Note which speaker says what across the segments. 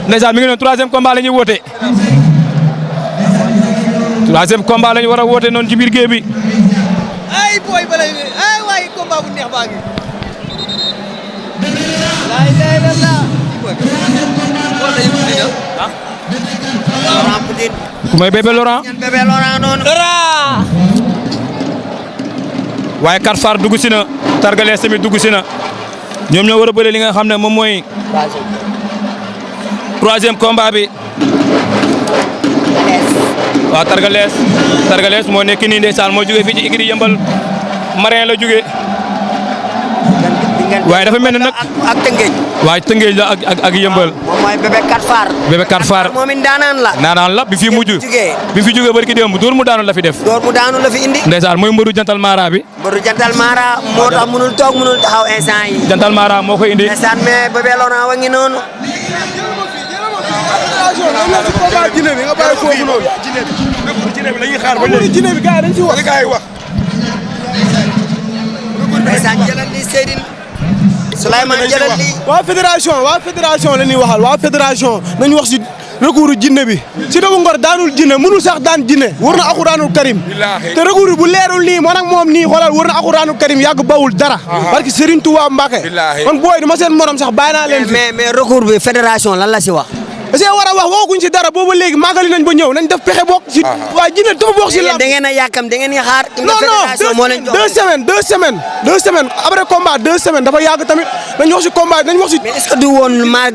Speaker 1: ndeysaan mi ngi noonu troisième combat la ñuy woote troisième combat la ñu war a woote noonu ci biir géew bi.
Speaker 2: ay boy balay ay waay combat bu neex baa ngi. laay lay la la.
Speaker 1: ku may bébé Laurent.
Speaker 2: bébé Laurent noonu.
Speaker 1: waaye Karfar dugg si na Targalees tamit dugg si na ñoom ñoo war a bëre li nga xam ne moom mooy troisième combat bi. waaw Targalees moo nekk nii ndeysaan moo jógee fii ci Igri Yëmbal Marin la jógee waaye dafa mel ne nag
Speaker 2: ak Tëngéej.
Speaker 1: waaye Tëngéej la ak Yëmbal.
Speaker 2: moom mooy bébé Karfar.
Speaker 1: bébé Karfar
Speaker 2: moom it daanaan la.
Speaker 1: bi fi mujj bi fi jógee bari ki démb dóor mu daanu la fi def.
Speaker 2: dóor mu daanu la fi indi.
Speaker 1: ndeysaan mooy mbëru jantal Mara bi.
Speaker 2: mbëru jantal Mara moo tax mënul toog mënul taxaw instant yi.
Speaker 1: jantal Mara moo koy indi.
Speaker 2: ndeysaan mais bébé Laurent wa ngi noonu.
Speaker 3: jinne bi nga bàyyi foofu noonu. jinne bi lañuy xaar ba léegi jinne bi gars yi dañ ci wax. gars yi wax.
Speaker 2: ndeysaan jëlal li Seydine Souleymane jëlal li.
Speaker 3: waa fédération la ñuy waxal waa fédération nañu wax si recours jinne bi. si doomu Ngor daanul jinne mënul sax daan jinne war na Alxuraanul Karim. te recours bu leerul nii man ak moom nii xoolal war na Alxuraanul Karim yàgg bawul dara. parce que Serigne Touba Mbacké. man booy du ma seen morom sax bàyyi naa leen fi.
Speaker 2: mais recours bi fédération lan la si wax.
Speaker 3: parce que war a wax waxaguñ si dara booba léegi màggali nañ ba ñëw nañ def pexe bokk si waa jinne dafa bokk si lamb.
Speaker 2: da ngeen a yàkkam da ngeen a xaar.
Speaker 3: non non 2 semaines après combat 2 semaines dafa yàgg tamit nañ wax si combat nañ wax si.
Speaker 2: mais est-ce que du woon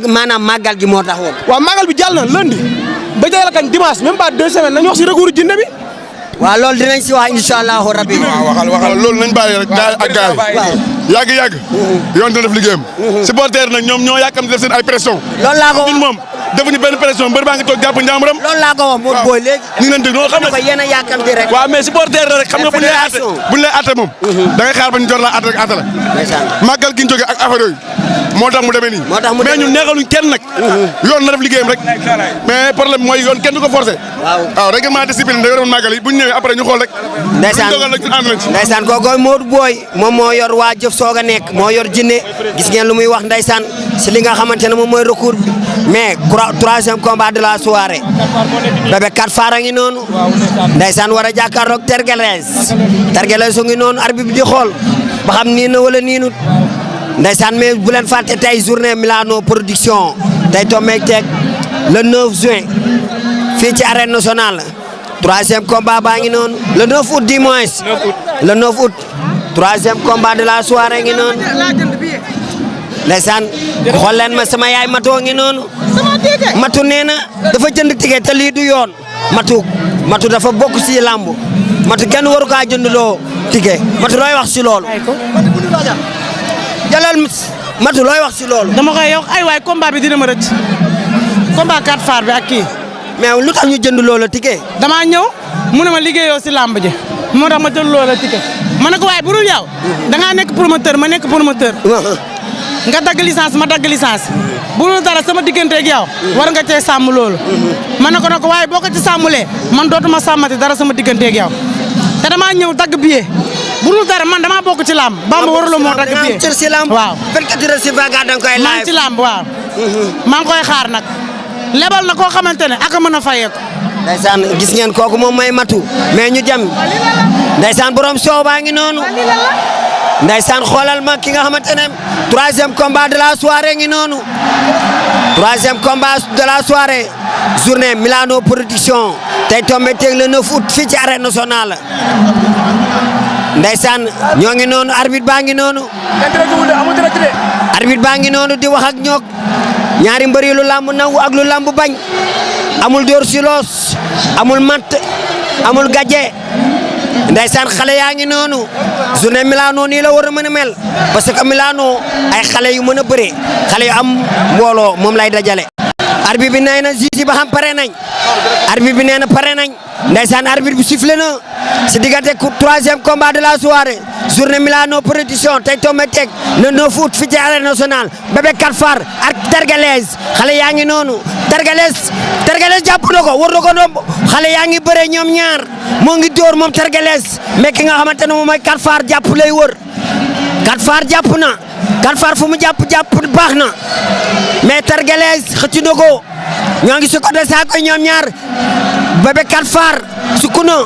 Speaker 2: maanaam màggal gi moo tax woon.
Speaker 3: waaw màggal bi jàll na lundi ba tey la kañ dimanche même pas 2 semaines nañ wax si recours jinne bi.
Speaker 2: waaw loolu dinañ si wax incha allahu rabbi.
Speaker 4: waaw waxal loolu nañ bàyyi rek gaay ak gaay yàgg yoon dina def liggéeyam. supporter nag ñoom ñoo yàkkam def seen ay pression.
Speaker 2: loolu laa ko wax
Speaker 4: ñun moom defuñu benn pression mbër baa ngi toog jàpp njàmburam.
Speaker 2: loolu laa ko wax Modou Boy léegi.
Speaker 4: ñu ngi leen dégg loolu xam
Speaker 2: ko yéen a yàkkamti rek.
Speaker 4: waaw mais supporter la rek xam nga buñ lay atte moom. da ngay xaar ba ñu jor la atte rek atte la. màggal gi ñu jógee ak affaire yooyu moo tax mu demee nii. mais ñun neexaluñ kenn nag. yoon na def liggéeyam rek. mais problème mooy yoon kenn du ko forcé. waaw règlement discipline da yoroon màggal yi bu ñu ñëwee après ñu xool rek.
Speaker 2: ndeysaan kooku Modou Boy moom moo yor waa jëf soog a nekk moo yor jinne gis ngeen lu muy wax ndeysaan si li nga xamante ne moom mooy recours bi mais troisième combat de la soirée bébé Karfar a ngi noonu ndeysaan war a jàkkaarloog Tergelees ngi noonu arbitre bi di xool ba xam nii na wala niinut ndeysaan mais bu leen fàtte tey journée Milano production tey tombeeg teeg le 9 juin fii ci arène nationale troisième combat baa ngi noonu le 9 août du moins le 9 août troisième combat de la soirée ngi noonu ndeysaan xool leen ma sama yaay matoo ngi noonu matu nee na dafa jënd ticket te lii du yoon matu dafa bokk si lamb matu kenn waru kaa jënd loo ticket matu looy wax si loolu jalal matu looy wax si loolu
Speaker 5: dama koy yow ay waay combat bi dina ma rëcc combat Karfar bi ak kii
Speaker 2: mais lu tax ñu jënd loola ticket
Speaker 5: damaa ñëw mu ne ma liggéeyoo si lamb ji moo tax ma jënd loola ticket ma ne ko waaye bu dul yow da ngaa nekk promoteur ma nekk promoteur nga dagg licence ma dagg licence bu dul dara sama digganteeg yow war nga cee sàmm loolu ma ne ko waaye boo ko ci sàmmulee man dootuma sàmmati dara sama digganteeg yow te damaa ñëw dagg billet bu dul dara man damaa bokk ci làmb Bamba warula moo dagg billet waaw
Speaker 2: 24 heures sur 24 danga koy
Speaker 5: maa ngi ci làmb waaw maa ngi koy xaar nag lebal na koo xamante ne ak a mën a fayeeku
Speaker 2: ndeysaan gis ngeen kooku moom may matu mais ñu jëm ndeysaan borom soow baa ngi noonu ndeysaan xoolal ma ki nga xamante ne troisième combat de la soirée ngi noonu troisième combat de la soirée journée Milano production tey tombé teeg le 9 août fii ci arène nationale ndeysaan ñoo ngi noonu arbitre baa ngi noonu arbitre baa ngi noonu di wax ak ñoog ñaari mbër yi lu lamb nangu ak lu lamb bañ amul dóor silos amul matt amul gaje ndeysaan xale yaa ngi noonu journée Milano nii la war a mën a mel parce que Milano ay xale yu mën a bëre xale yu am mbooloo moom lay dajale arbitre bi nee na juge ba xam pare nañ arbitre bi nee na pare nañ ndeysaan arbitre bi sifflé na si diggante troisième combat de la soirée journée Milano production tey tombé teg le 9 août fii ci arène nationale bébé Karfar ak Tergelees xale yaa ngi noonu Tergelees jàpp na ko war na ko ndomb xale yaa ngi bëre ñoom ñaar moo ngi dóor moom Tergelees mais ki nga xamante ne moom mooy Karfar jàpp lay wër Karfar jàpp na Kalfar fu mu jàpp baax na mais Tergelees xëcc na ko ñoo ngi si côté saako ñoom ñaar Bébé Kalfar sukk na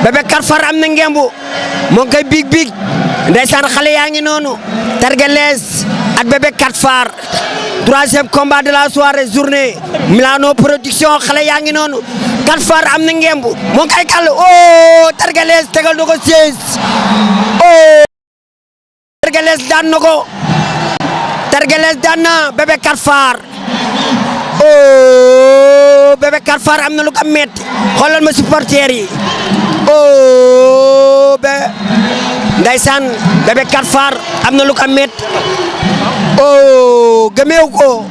Speaker 2: Bébé Kalfar am na ngembu moo ngi koy big ndeysaan xale yaa ngi noonu Tergelees ak Bébé Kalfar troisième combat de la soirée journée Milano production xale yaa ngi noonu Kalfar am na ngembu moo ngi koy kàll oh Tergelees tegal na ko 16 oh Tergelees daan na ko Tergelees daan na Bébé Kalfar oh Bébé Kalfar am na lu ko metti xoolal ma supporter yi oh ndeysaan Bébé Kalfar am na lu ko metti oh gëmeew ko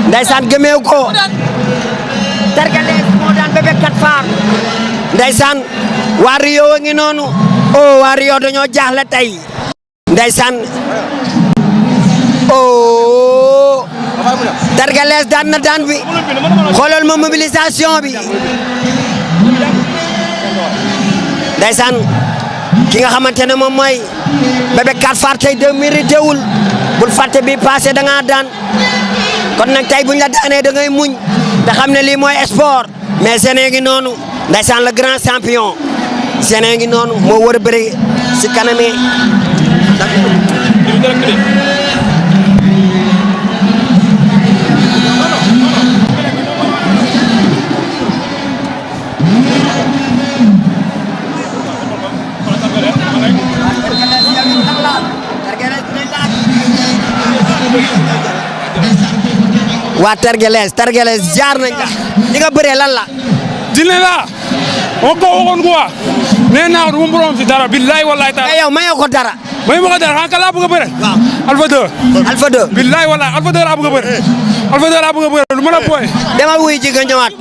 Speaker 2: ndeysaan gëmeew ko Tergelees moo daan Bébé Kalfar ndeysaan waa Rio a ngi noonu oh waa Rio dañoo jaaxle tey ndeysaan oh Tergelees daan na daan bi xoolal ma mobilisation bi ndeysaan ki nga xamante ne moom mooy Bébé Kalfar tey de mérité wul bul fàtte bi passé da ngaa daan kon nag tey buñ la daanee da ngay muñ te xam ne lii mooy sport mais Zéné ngi noonu ndeysaan le grand champion Zéné ngi noonu moo war a bëri si kaname waa Tergelees jaar nañ la li nga bëree lan la.
Speaker 1: Jinne la moo ko waxoon quoi nee naa du ma borom si dara billahi wallahi taala.
Speaker 2: mais yow mayoo ko dara.
Speaker 1: mayu ma ko dara xanaa laa bëgg a bëre.
Speaker 2: waaw
Speaker 1: Alpha 2.
Speaker 2: Alpha 2.
Speaker 1: billahi wallahi Alpha 2 laa bëgg a bëre. Alpha 2 laa bëgg a bëre lu mën a booy.
Speaker 2: demal wuy ji nga ñëwaat.